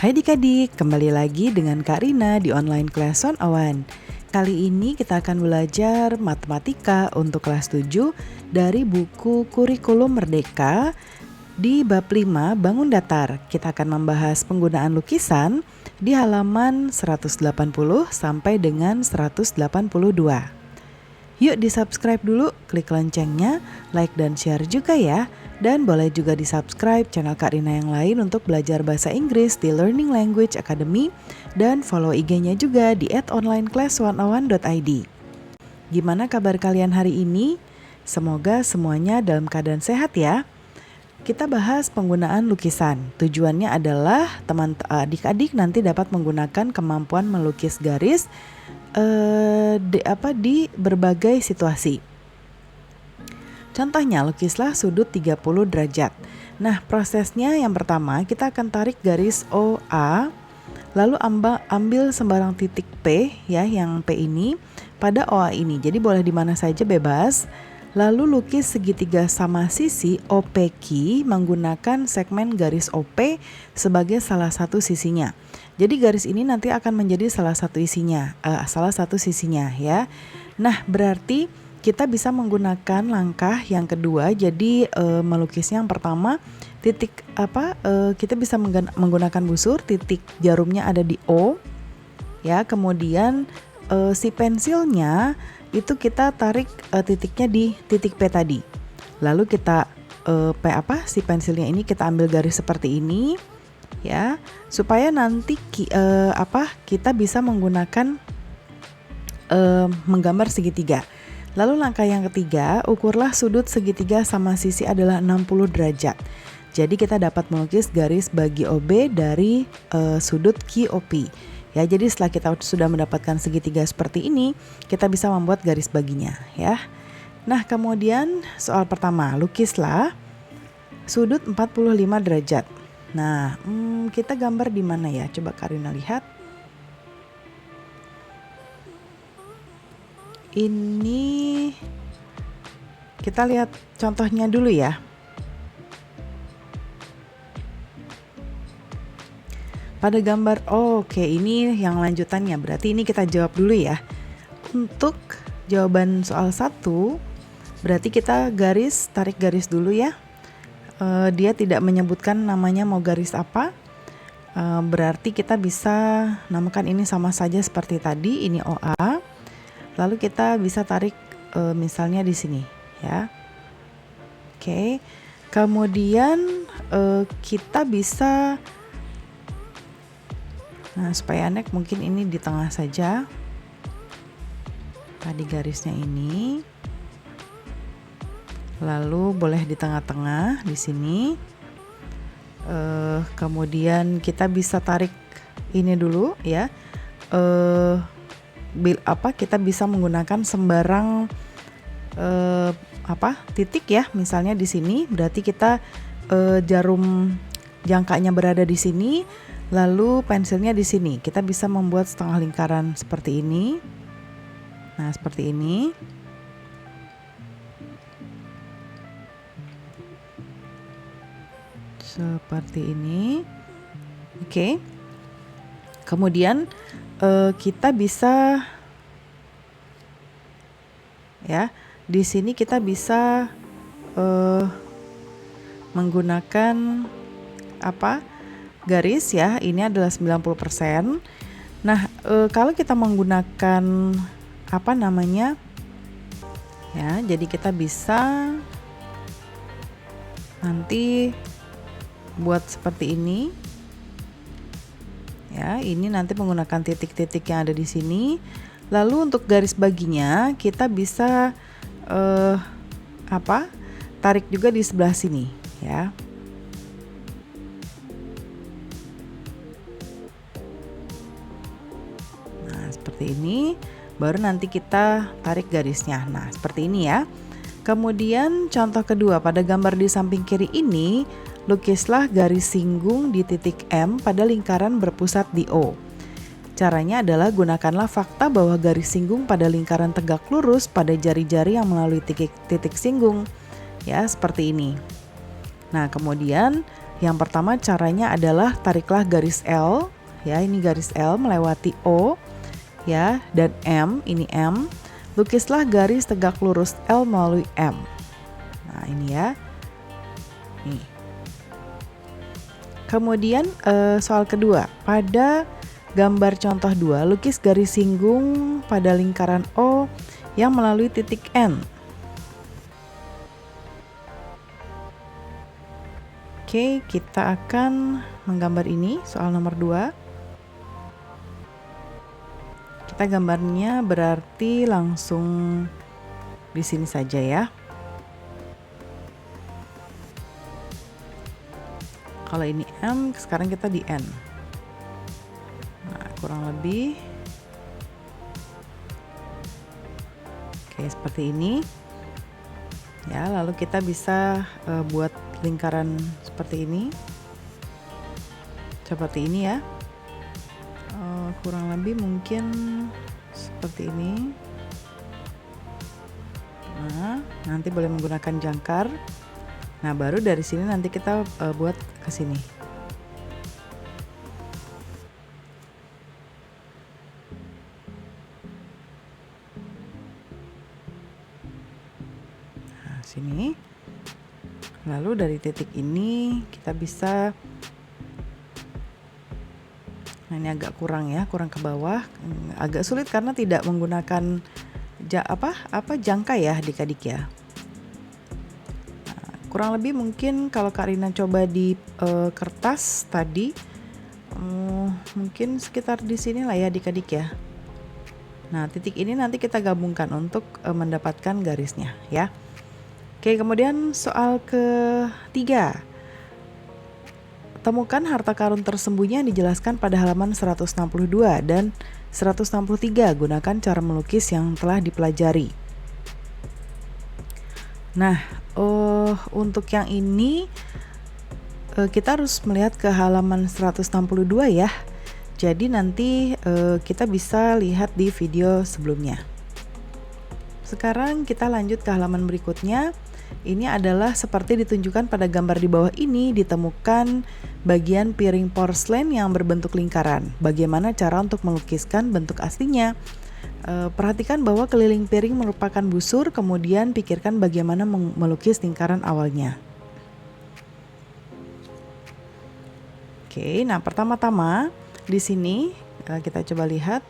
Hai adik-adik, kembali lagi dengan Kak Rina di online class 101. Kali ini kita akan belajar matematika untuk kelas 7 dari buku Kurikulum Merdeka di bab 5 Bangun Datar. Kita akan membahas penggunaan lukisan di halaman 180 sampai dengan 182. Yuk di-subscribe dulu, klik loncengnya, like dan share juga ya. Dan boleh juga di-subscribe channel Kak Rina yang lain untuk belajar bahasa Inggris di Learning Language Academy. Dan follow IG-nya juga di @onlineclass101.id. Gimana kabar kalian hari ini? Semoga semuanya dalam keadaan sehat ya. Kita bahas penggunaan lukisan. Tujuannya adalah adik-adik nanti dapat menggunakan kemampuan melukis garis di berbagai situasi. Contohnya, lukislah sudut 30 derajat. Nah, prosesnya yang pertama kita akan tarik garis OA, lalu ambil sembarang titik P ya, yang P ini pada OA ini. Jadi boleh di mana saja bebas. Lalu lukis segitiga sama sisi OPQ menggunakan segmen garis OP sebagai salah satu sisinya. Jadi garis ini nanti akan menjadi salah satu sisinya ya. Nah, berarti kita bisa menggunakan langkah yang kedua. Jadi melukisnya yang pertama kita bisa menggunakan busur, titik jarumnya ada di O ya. Kemudian si pensilnya itu kita tarik titiknya di titik P tadi. Lalu kita si pensilnya ini kita ambil garis seperti ini ya, supaya nanti kita bisa menggunakan menggambar segitiga. Lalu langkah yang ketiga, ukurlah sudut segitiga sama sisi adalah 60 derajat. Jadi kita dapat melukis garis bagi OB dari sudut QOP. Ya, jadi setelah kita sudah mendapatkan segitiga seperti ini, kita bisa membuat garis baginya ya. Nah, kemudian soal pertama, lukislah sudut 45 derajat. Nah, kita gambar di mana ya? Coba Karina lihat. Ini kita lihat contohnya dulu ya. Pada gambar, oke, ini yang lanjutannya. Berarti ini kita jawab dulu ya. Untuk jawaban soal 1, berarti kita tarik garis dulu ya. Dia tidak menyebutkan namanya mau garis apa. Berarti kita bisa namakan ini sama saja seperti tadi, ini OA. Lalu kita bisa tarik misalnya di sini ya. Oke. Kemudian kita bisa, nah supaya enak mungkin ini di tengah saja. Tadi garisnya ini. Lalu boleh di tengah-tengah di sini. Kemudian kita bisa tarik ini dulu ya. Kita bisa menggunakan sembarang titik ya, misalnya di sini berarti kita jarum jangkanya berada di sini, lalu pensilnya di sini. Kita bisa membuat setengah lingkaran seperti ini. Nah, seperti ini. Seperti ini. Oke. Kemudian kita bisa ya, di sini kita bisa menggunakan garis ya. Ini adalah 90%. Nah, kalau kita menggunakan ya, jadi kita bisa nanti buat seperti ini. Ya, ini nanti menggunakan titik-titik yang ada di sini. Lalu untuk garis baginya kita bisa tarik juga di sebelah sini ya. Nah, seperti ini. Baru nanti kita tarik garisnya. Nah, seperti ini ya. Kemudian contoh kedua, pada gambar di samping kiri ini, lukislah garis singgung di titik M pada lingkaran berpusat di O. Caranya adalah gunakanlah fakta bahwa garis singgung pada lingkaran tegak lurus pada jari-jari yang melalui titik singgung. Ya, seperti ini. Nah, kemudian Yang pertama caranya adalah tariklah garis L, ya ini garis L melewati O, ya, dan M, ini M. Lukislah garis tegak lurus L melalui M. Nah ini ya. Nih. Kemudian soal kedua, pada gambar contoh 2, lukis garis singgung pada lingkaran O yang melalui titik N. Oke, kita akan menggambar ini, soal nomor 2. Kita gambarnya berarti langsung di sini saja ya. Kalau ini M, sekarang kita di N. Nah, kurang lebih. Oke, seperti ini. Ya, lalu kita bisa buat lingkaran seperti ini. Seperti ini ya. Kurang lebih mungkin seperti ini. Nah, nanti boleh menggunakan jangkar. Nah, baru dari sini nanti kita buat ke sini. Nah, sini. Lalu dari titik ini kita bisa, nah ini agak kurang ya, kurang ke bawah, agak sulit karena tidak menggunakan jangka ya adik-adik ya. Nah, kurang lebih mungkin kalau Kak Rina coba di kertas tadi, mungkin sekitar di sini lah ya adik-adik ya. Nah titik ini nanti kita gabungkan untuk mendapatkan garisnya ya. Oke, kemudian soal ketiga. Temukan harta karun tersembunyi yang dijelaskan pada halaman 162 dan 163. Gunakan cara melukis yang telah dipelajari. Nah, untuk yang ini kita harus melihat ke halaman 162 ya. Jadi nanti kita bisa lihat di video sebelumnya. Sekarang kita lanjut ke halaman berikutnya. Ini adalah seperti ditunjukkan pada gambar di bawah ini, ditemukan bagian piring porselen yang berbentuk lingkaran. Bagaimana cara untuk melukiskan bentuk aslinya? Perhatikan bahwa keliling piring merupakan busur, kemudian pikirkan bagaimana melukis lingkaran awalnya. Oke, nah pertama-tama di sini kita coba lihat.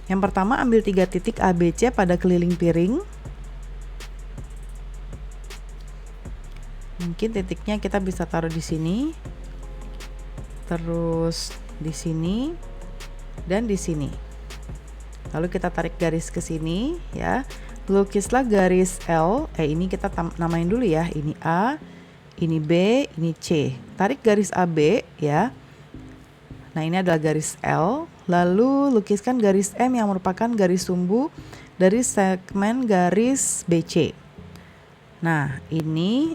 Yang pertama, ambil 3 titik ABC pada keliling piring. Mungkin titiknya kita bisa taruh di sini, terus di sini, dan di sini. Lalu kita tarik garis ke sini ya. Lukislah garis L. Ini kita namain dulu ya. Ini A, ini B, ini C. Tarik garis AB ya. Nah, ini adalah garis L. Lalu lukiskan garis M yang merupakan garis sumbu dari segmen garis BC. Nah, ini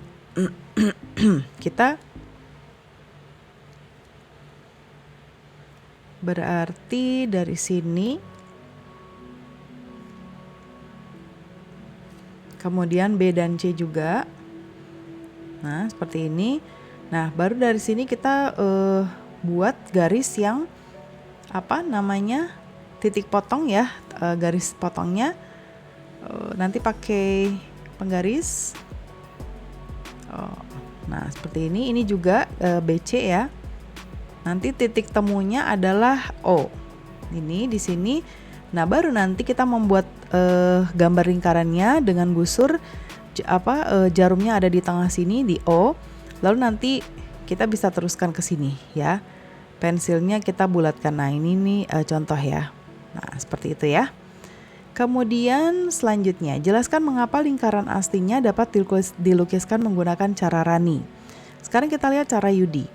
kita berarti dari sini, kemudian B dan C juga. Nah, seperti ini. Nah, baru dari sini kita buat garis yang titik potong ya, garis potongnya nanti pakai penggaris. Nah seperti ini juga BC ya. Nanti titik temunya adalah O. Ini di sini. Nah baru nanti kita membuat gambar lingkarannya dengan busur jarumnya ada di tengah sini di O. Lalu nanti kita bisa teruskan ke sini ya. Pensilnya kita bulatkan. Nah ini nih contoh ya. Nah seperti itu ya. Kemudian selanjutnya, jelaskan mengapa lingkaran aslinya dapat dilukiskan menggunakan cara Rani. Sekarang kita lihat cara Yudi.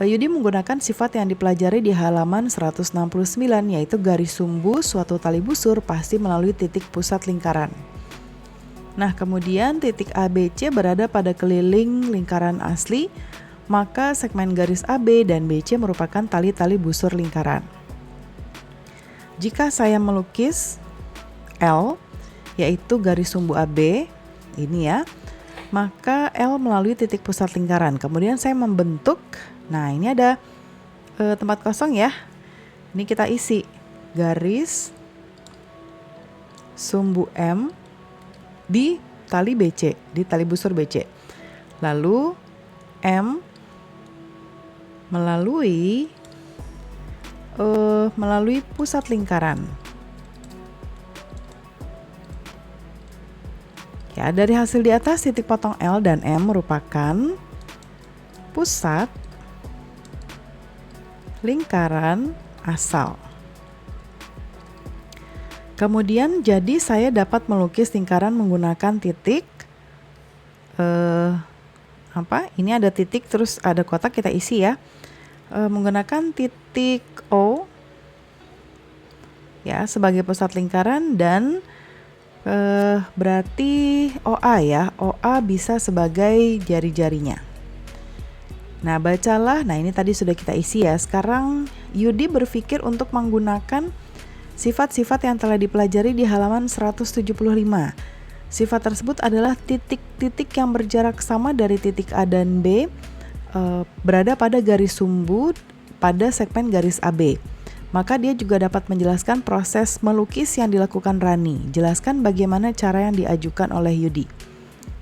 Yudi menggunakan sifat yang dipelajari di halaman 169, yaitu garis sumbu suatu tali busur pasti melalui titik pusat lingkaran. Nah kemudian titik ABC berada pada keliling lingkaran asli, maka segmen garis AB dan BC merupakan tali-tali busur lingkaran. Jika saya melukis L, yaitu garis sumbu AB, ini ya, maka L melalui titik pusat lingkaran. Kemudian saya membentuk, nah ini ada tempat kosong ya. Ini kita isi garis sumbu M di tali BC, di tali busur BC. Lalu M melalui pusat lingkaran. Ya, dari hasil di atas, titik potong L dan M merupakan pusat lingkaran asal. Kemudian jadi saya dapat melukis lingkaran menggunakan titik ini ada titik terus ada kotak, kita isi ya. Menggunakan titik O ya sebagai pusat lingkaran dan berarti OA ya. OA bisa sebagai jari-jarinya. Nah, bacalah. Nah, ini tadi sudah kita isi ya. Sekarang Yudi berpikir untuk menggunakan sifat-sifat yang telah dipelajari di halaman 175. Sifat tersebut adalah titik-titik yang berjarak sama dari titik A dan B berada pada garis sumbu pada segmen garis AB. Maka dia juga dapat menjelaskan proses melukis yang dilakukan Rani. Jelaskan bagaimana cara yang diajukan oleh Yudi.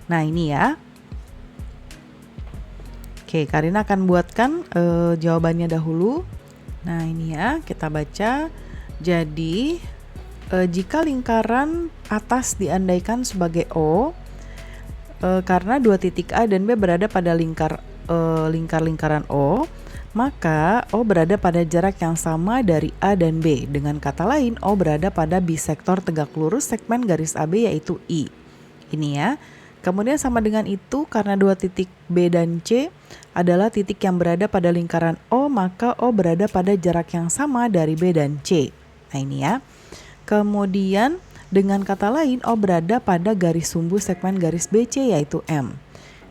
Nah, ini ya. Oke, Karina akan buatkan jawabannya dahulu. Nah, ini ya, kita baca. Jadi, jika lingkaran atas diandaikan sebagai O, karena dua titik A dan B berada pada lingkaran O, maka O berada pada jarak yang sama dari A dan B. Dengan kata lain, O berada pada bisektor tegak lurus segmen garis AB yaitu I. Ini ya. Kemudian sama dengan itu, karena dua titik B dan C adalah titik yang berada pada lingkaran O, maka O berada pada jarak yang sama dari B dan C. Nah, ini ya. Kemudian dengan kata lain, O berada pada garis sumbu segmen garis BC yaitu M.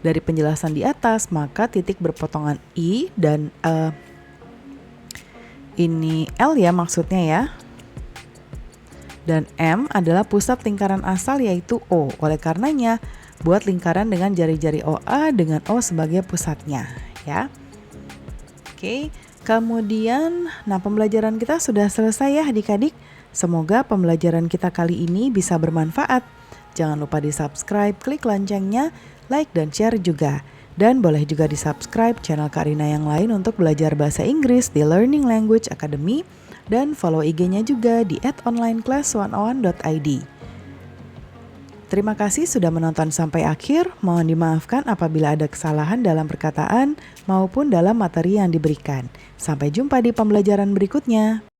Dari penjelasan di atas, maka titik berpotongan I dan ini L ya maksudnya ya. Dan M adalah pusat lingkaran asal yaitu O. Oleh karenanya, buat lingkaran dengan jari-jari OA dengan O sebagai pusatnya ya. Oke, kemudian pembelajaran kita sudah selesai ya adik-adik. Semoga pembelajaran kita kali ini bisa bermanfaat. Jangan lupa di-subscribe, klik loncengnya, like dan share juga. Dan boleh juga di-subscribe channel Karina yang lain untuk belajar bahasa Inggris di Learning Language Academy dan follow IG-nya juga di @onlineclass101.id. Terima kasih sudah menonton sampai akhir. Mohon dimaafkan apabila ada kesalahan dalam perkataan maupun dalam materi yang diberikan. Sampai jumpa di pembelajaran berikutnya.